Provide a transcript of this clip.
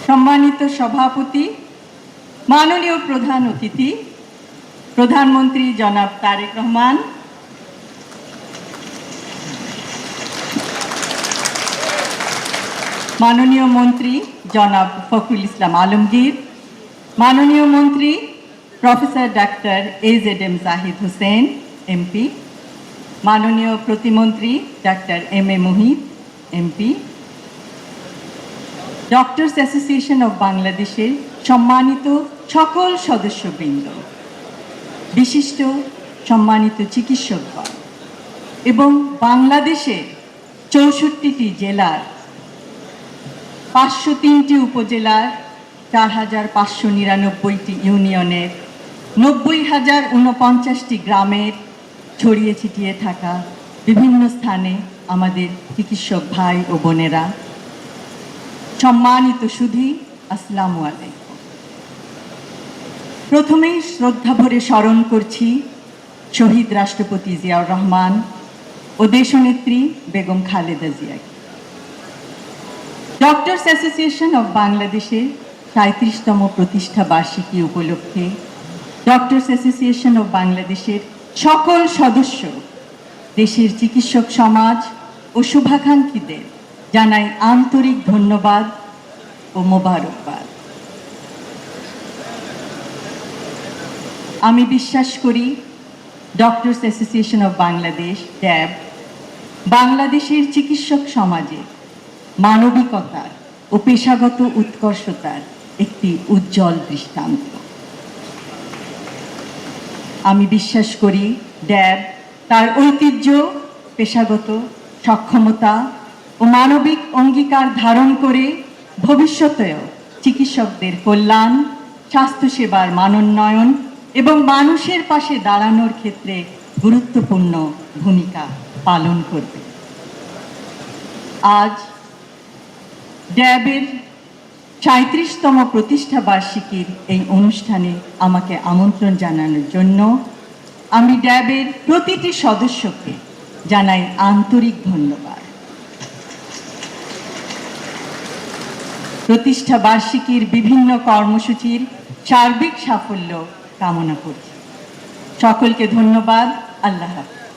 সম্মানিত সভাপতি, মাননীয় প্রধান অতিথি, প্রধানমন্ত্রী জনাব তারেক রহমান, মাননীয় মন্ত্রী জনাব ফখরুল ইসলাম আলমগীর, মাননীয় মন্ত্রী প্রফেসর ডাক্তার AZM জাহিদ হোসেন এমপি, মাননীয় প্রতিমন্ত্রী ডাক্তার MA Muhit MP, doctors association of বাংলাদেশের সম্মানিত সকল সদস্যবৃন্দ, বিশিষ্ট সম্মানিত চিকিৎসকগণ এবং বাংলাদেশের 64টি জেলার 503টি উপজেলার 4599টি ইউনিয়নের 90,049টি গ্রামের ছড়িয়ে ছিটিয়ে থাকা বিভিন্ন স্থানে আমাদের চিকিৎসক ভাই ও বোনেরা, সম্মানিত সুধী, আসসালামু আলাইকুম। প্রথমেই শ্রদ্ধা ভরে স্মরণ করছি শহীদ রাষ্ট্রপতি জিয়াউর রহমান ও দেশনেত্রী বেগম খালেদা জিয়াকে। ডক্টরস অ্যাসোসিয়েশন অব বাংলাদেশের 37তম প্রতিষ্ঠা বার্ষিকী উপলক্ষে ডক্টরস অ্যাসোসিয়েশন অব বাংলাদেশের সকল সদস্য, দেশের চিকিৎসক সমাজ ও শুভাকাঙ্ক্ষীদের জানাই আন্তরিক ধন্যবাদ ও মোবারকবাদ। আমি বিশ্বাস করি ডক্টরস অ্যাসোসিয়েশন অব বাংলাদেশ ড্যাব বাংলাদেশের চিকিৎসক সমাজে মানবিকতার ও পেশাগত উৎকর্ষতার একটি উজ্জ্বল দৃষ্টান্ত। আমি বিশ্বাস করি ড্যাব তার ঐতিহ্য, পেশাগত সক্ষমতা ও মানবিক অঙ্গীকার ধারণ করে ভবিষ্যতেও চিকিৎসকদের কল্যাণ, স্বাস্থ্যসেবার মানোন্নয়ন এবং মানুষের পাশে দাঁড়ানোর ক্ষেত্রে গুরুত্বপূর্ণ ভূমিকা পালন করবে। আজ ড্যাবের 37তম প্রতিষ্ঠা বার্ষিকীর এই অনুষ্ঠানে আমাকে আমন্ত্রণ জানানোর জন্য আমি ড্যাবের প্রতিটি সদস্যকে জানাই আন্তরিক ধন্যবাদ। প্রতিষ্ঠা বার্ষিকীর বিভিন্ন কর্মসূচির সার্বিক সাফল্য কামনা করছি। সকলকে ধন্যবাদ। আল্লাহ হাফেজ।